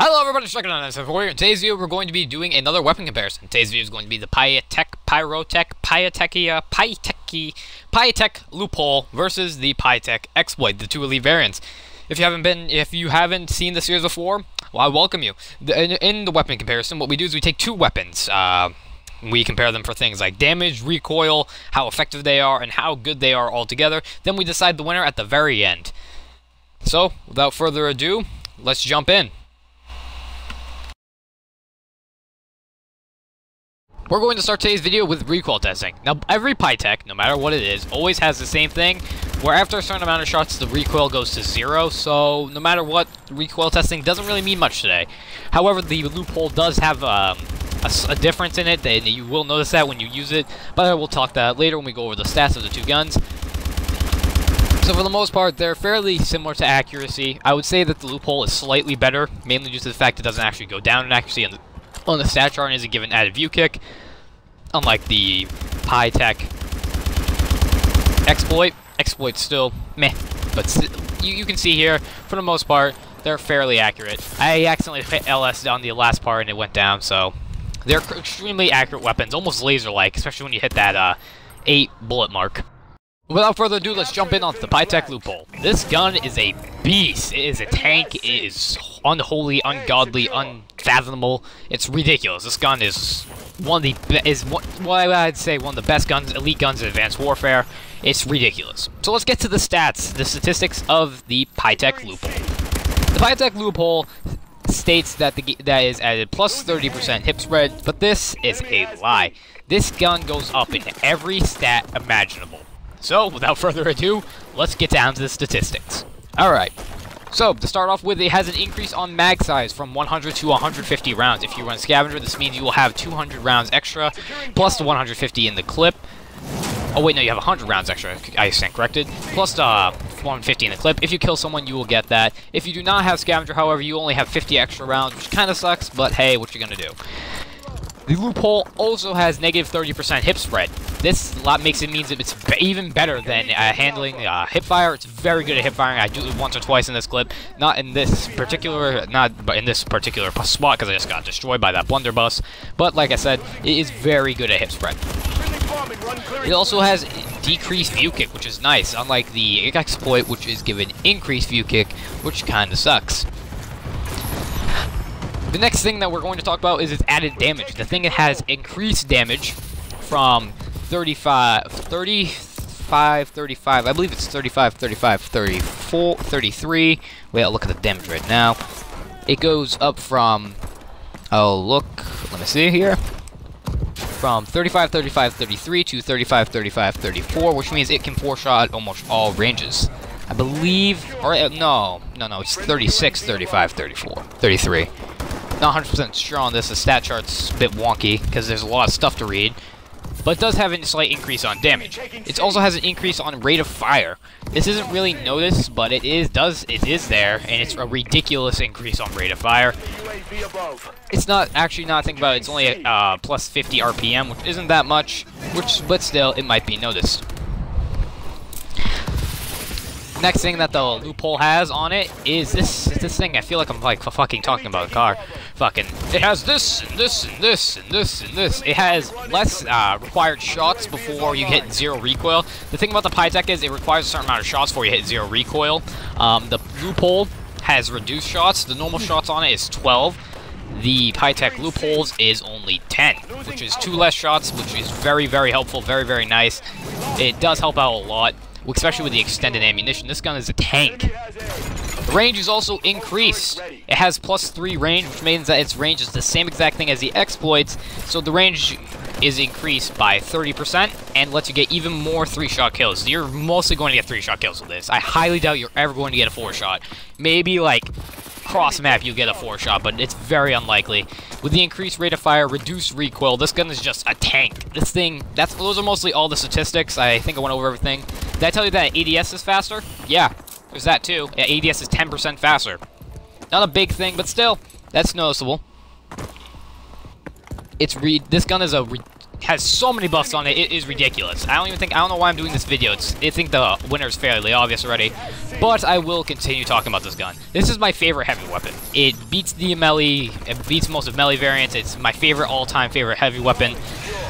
Hello everybody, checking out this. In today's video, we're going to be doing another weapon comparison. Today's video is going to be the Pytech loophole versus the Pytech exploit, the two elite variants. If you haven't seen the series before, well, I welcome you. In the weapon comparison, what we do is we take two weapons. We compare them for things like damage, recoil, how effective they are, and how good they are altogether. Then we decide the winner at the very end. So, without further ado, let's jump in. We're going to start today's video with recoil testing. Now, every Pytech, no matter what it is, always has the same thing, where after a certain amount of shots, the recoil goes to 0, so no matter what, recoil testing doesn't really mean much today. However, the loophole does have a difference in it, and you will notice that when you use it, but we'll talk that later when we go over the stats of the two guns. So for the most part, they're fairly similar to accuracy. I would say that the loophole is slightly better, mainly due to the fact it doesn't actually go down in accuracy on the stat chart and isn't given added view kick, unlike the Pytech exploit. Exploit's still meh, but you can see here, for the most part, they're fairly accurate. I accidentally hit LS on the last part and it went down, so they're extremely accurate weapons, almost laser-like, especially when you hit that 8 bullet mark. Without further ado, let's jump in onto the Pytech loophole. This gun is a beast. It is a tank. It is unholy, ungodly, unfathomable. It's ridiculous. This gun is one of the best guns, elite guns in Advanced Warfare. It's ridiculous. So let's get to the stats, the statistics of the Pytech loophole. The Pytech loophole states that that is added plus 30% hip spread, but this is a lie. This gun goes up in every stat imaginable. So, without further ado, let's get down to the statistics. Alright, so to start off with, it has an increase on mag size from 100 to 150 rounds. If you run Scavenger, this means you will have 200 rounds extra, plus the 150 in the clip. Oh wait, no, you have 100 rounds extra, I stand corrected, plus the 150 in the clip. If you kill someone, you will get that. If you do not have Scavenger, however, you only have 50 extra rounds, which kind of sucks, but hey, what you gonna do? The loophole also has negative 30% hip spread. This means it's even better than handling hip fire. It's very good at hip firing. I do it once or twice in this clip, not in this particular spot because I just got destroyed by that blunderbuss. But like I said, it is very good at hip spread. It also has decreased view kick, which is nice, unlike the exploit, which is given increased view kick, which kind of sucks. The next thing that we're going to talk about is its added damage. The thing it has increased damage from 35, I believe it's 35, 35, 34, 33. Wait, I'll look at the damage right now. It goes up from, let me see here. From 35, 35, 33 to 35, 35, 34, which means it can 4-shot almost all ranges. I believe, or no, it's 36, 35, 34, 33. Not 100% sure on this. The stat chart's a bit wonky because there's a lot of stuff to read, but it does have a slight increase on damage. It also has an increase on rate of fire. This isn't really noticed, but it is there, and it's a ridiculous increase on rate of fire. It's not actually, not think about it, it's only plus 50 RPM, which isn't that much, but still it might be noticed. Next thing that the loophole has on it is this thing. I feel like I'm like fucking talking about a car. It has this and this and this and this and this. It has less required shots before you hit 0 recoil. The thing about the Pytech is it requires a certain amount of shots before you hit 0 recoil. The loophole has reduced shots. The normal shots on it is 12. The Pytech loopholes is only 10, which is 2 less shots, which is very, very helpful, very, very nice. It does help out a lot, especially with the extended ammunition. This gun is a tank. The range is also increased. It has plus 3 range, which means that its range is the same exact thing as the exploits, so the range is increased by 30% and lets you get even more 3-shot kills. You're mostly going to get 3-shot kills with this. I highly doubt you're ever going to get a 4-shot. Maybe like cross map you get a 4-shot, but it's very unlikely. With the increased rate of fire, reduced recoil, this gun is just a tank. This thing, those are mostly all the statistics. I think I went over everything. Did I tell you that ADS is faster? Yeah, there's that too. Yeah, ADS is 10% faster. Not a big thing, but still, that's noticeable. This gun is has so many buffs on it, it is ridiculous. I don't know why I'm doing this video. I think the winner is fairly obvious already, but I will continue talking about this gun. This is my favorite heavy weapon. It beats the melee, it beats most of melee variants. It's my favorite, all-time favorite heavy weapon.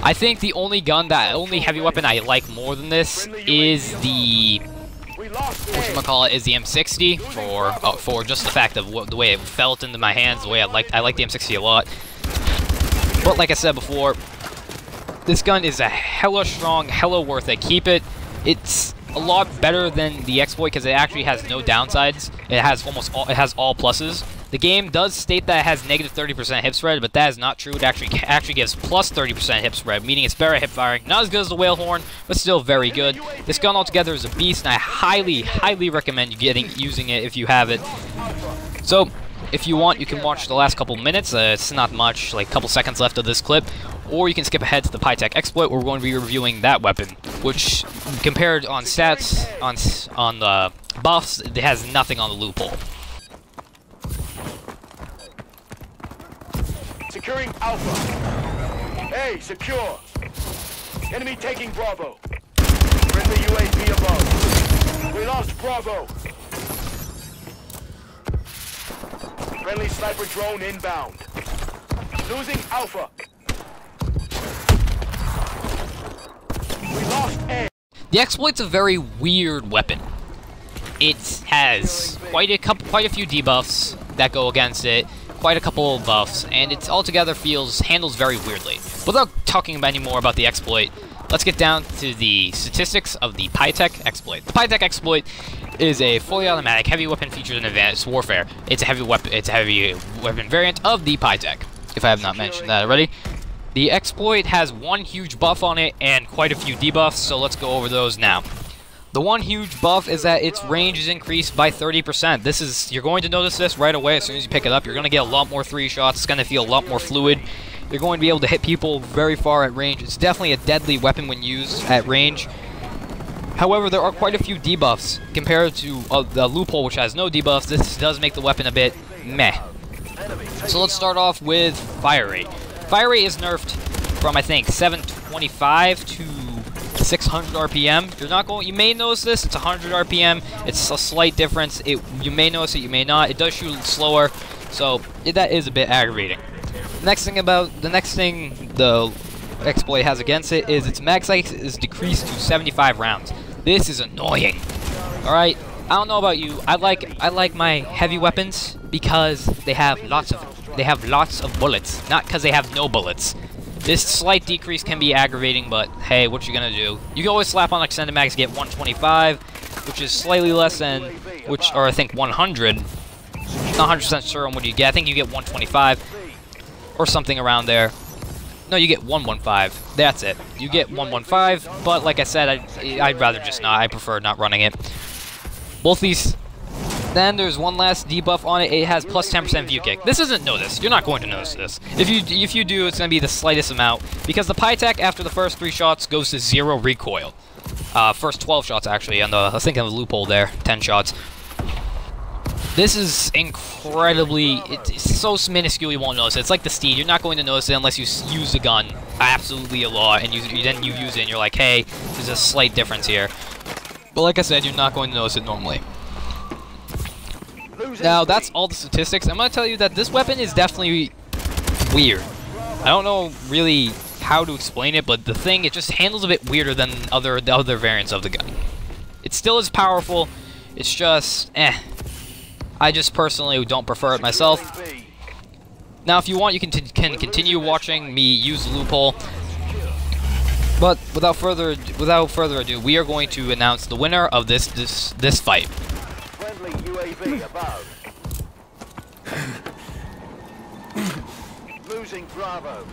I think the only heavy weapon I like more than this is the whatchamacallit, is the M60 for just the fact of the way it felt into my hands, the way I like the M60 a lot. But like I said before, this gun is a hella strong, hella worth it. Keep it. It's a lot better than the exploit because it actually has no downsides. It has all pluses. The game does state that it has negative 30% hip spread, but that is not true. It actually gives plus 30% hip spread, meaning it's better at hip firing. Not as good as the whale horn, but still very good. This gun altogether is a beast, and I highly, highly recommend you using it if you have it. So, if you want, you can watch the last couple minutes. It's not much, like a couple seconds left of this clip. Or you can skip ahead to the Pytech exploit, where we're going to be reviewing that weapon, which, compared on stats, on the buffs, it has nothing on the loophole. Securing Alpha. A secure. Enemy taking Bravo. Friendly UAV above. We lost Bravo. Friendly sniper drone inbound. Losing Alpha. We lost A. The exploit's a very weird weapon. It has quite a few debuffs that go against it, quite a couple of buffs, and it altogether handles very weirdly. Without talking any more about the exploit, let's get down to the statistics of the Pytech exploit. The Pytech exploit is a fully automatic heavy weapon featured in advanced warfare. It's a heavy weapon variant of the Pytech, if I have not mentioned that already. The exploit has one huge buff on it and quite a few debuffs, so let's go over those now. The one huge buff is that its range is increased by 30%. You're going to notice this right away as soon as you pick it up. You're going to get a lot more 3 shots. It's going to feel a lot more fluid. You're going to be able to hit people very far at range. It's definitely a deadly weapon when used at range. However, there are quite a few debuffs compared to the loophole, which has no debuffs. This does make the weapon a bit meh. So let's start off with fire rate. Fire rate is nerfed from, I think, 725 to 600 RPM. You may notice this. It's 100 RPM. It's a slight difference. You may notice it. You may not. It does shoot slower, so that is a bit aggravating. The next thing the exploit has against it is its mag size is decreased to 75 rounds. This is annoying. All right. I don't know about you. I like my heavy weapons because they have lots of bullets, not because they have no bullets. This slight decrease can be aggravating, but hey, what you gonna do? You can always slap on extended mags to get 125, which is slightly less than, or I think 100. Not 100% sure on what you get. I think you get 125 or something around there. No, you get 115. That's it. You get 115, but like I said, I'd rather just not. I prefer not running it. Both these. Then there's one last debuff on it. It has plus 10% view kick. This isn't noticed. You're not going to notice this. If you do, it's going to be the slightest amount, because the Pytech after the first 3 shots goes to 0 recoil. First 12 shots actually, and I was thinking of the loophole there, 10 shots. This is incredibly. It's so minuscule you won't notice it. It's like the Steed. You're not going to notice it unless you use the gun absolutely a lot, and then you use it, and you're like, hey, there's a slight difference here. But like I said, you're not going to notice it normally. Now, that's all the statistics. I'm going to tell you that this weapon is definitely weird. I don't know really how to explain it, but it just handles a bit weirder than the other variants of the gun. It still is powerful. It's just, I just personally don't prefer it myself. Now, if you want, you can continue watching me use the loophole. But without further ado, we are going to announce the winner of this fight. UAV above. Losing Bravo.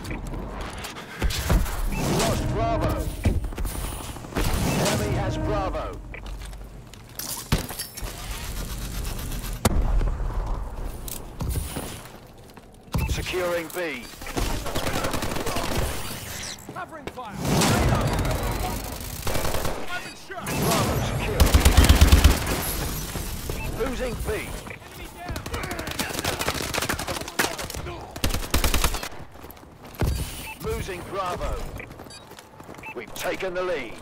Lost Bravo. Enemy has Bravo. Securing B. Covering fire. Bravo secure. Losing B. Losing Bravo. We've taken the lead.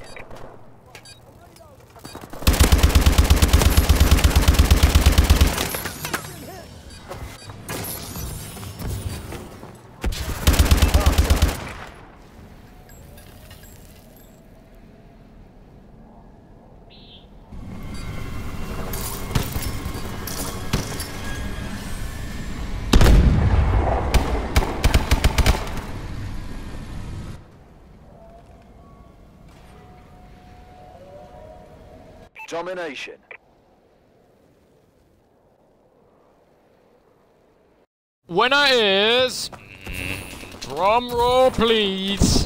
Domination. Winner is... drum roll, please.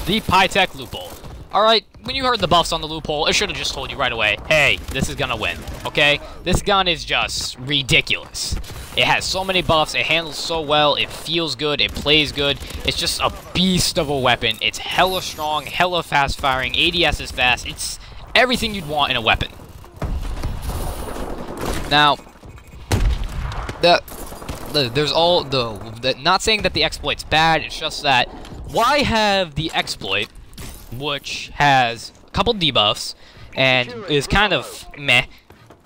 The Pytech loophole. Alright, when you heard the buffs on the loophole, it should have just told you right away, hey, this is gonna win, okay? This gun is just ridiculous. It has so many buffs, it handles so well, it feels good, it plays good. It's just a beast of a weapon. It's hella strong, hella fast firing, ADS is fast, it's everything you'd want in a weapon. Now, there's all the not saying that the exploit's bad, it's just that why have the exploit, which has a couple debuffs and is kind of meh,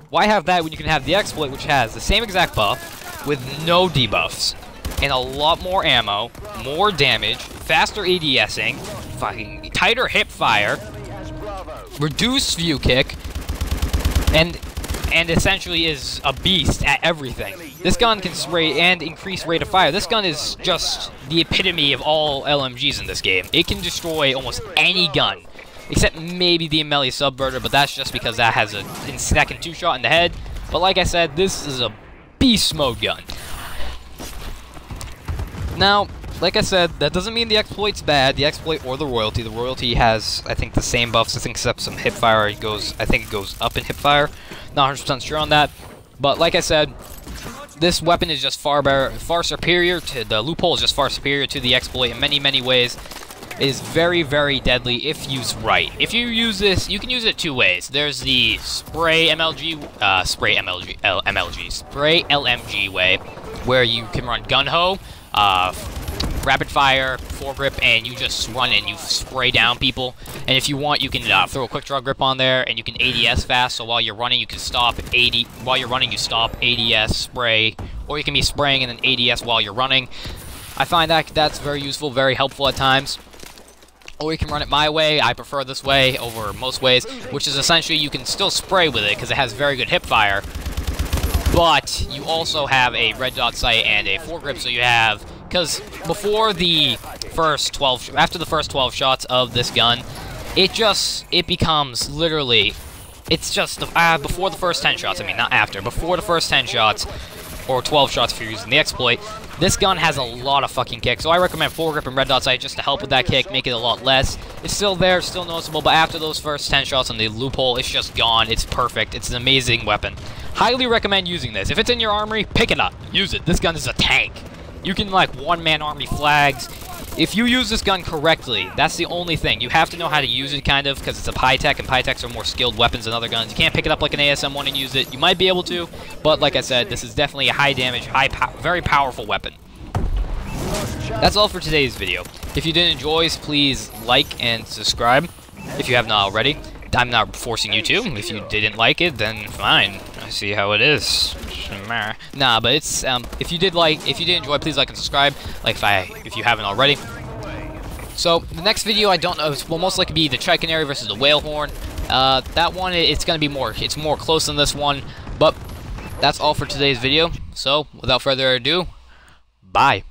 why have that when you can have the exploit, which has the same exact buff with no debuffs and a lot more ammo, more damage, faster ADSing, fucking tighter hip fire, reduced view kick, and essentially is a beast at everything. This gun can spray and increase rate of fire. This gun is just the epitome of all LMGs in this game. It can destroy almost any gun, except maybe the Amelie Subverter, but that's just because that has a second 2-shot in the head. But like I said, this is a beast mode gun. Now, like I said, that doesn't mean the exploit's bad, the exploit or the royalty. The royalty has, I think, the same buffs, I think, except some hip fire. I think it goes up in hip fire. Not 100% sure on that. But like I said, this weapon is just far superior to the loophole. Is just far superior to the exploit in many, many ways. It is very, very deadly if used right. If you use this, you can use it two ways. There's the spray LMG way, where you can run gun-ho, rapid fire, foregrip, and you just run and you spray down people. And if you want, you can throw a quick draw grip on there, and you can ADS fast. So while you're running, you can stop while you're running, you stop, ADS, spray, or you can be spraying and then ADS while you're running. I find that that's very useful, very helpful at times. Or you can run it my way. I prefer this way over most ways, which is essentially you can still spray with it because it has very good hip fire, but you also have a red dot sight and a foregrip, so you have, because before the first 12, after the first 12 shots of this gun, it becomes literally, it's just before the first 10 shots, I mean, not after, before the first 10 shots, or 12 shots if you're using the exploit, this gun has a lot of fucking kick, so I recommend foregrip and red dot sight just to help with that kick, make it a lot less. It's still there, still noticeable, but after those first 10 shots on the loophole, it's just gone. It's perfect. It's an amazing weapon. Highly recommend using this. If it's in your armory, pick it up. Use it. This gun is a tank. You can, like, one-man army flags. If you use this gun correctly, that's the only thing. You have to know how to use it, kind of, because it's a Pytech, and Pytechs are more skilled weapons than other guns. You can't pick it up like an ASM-1 and use it. You might be able to, but like I said, this is definitely a high-damage, very powerful weapon. That's all for today's video. If you did enjoy, please like and subscribe if you have not already. I'm not forcing you to. If you didn't like it, then fine. I see how it is. Nah, but it's if you did enjoy, please like and subscribe. If you haven't already. So the next video, I don't know, will most likely be the Tri Canary versus the Whale Horn. That one, it's more close than this one. But that's all for today's video. So without further ado, bye.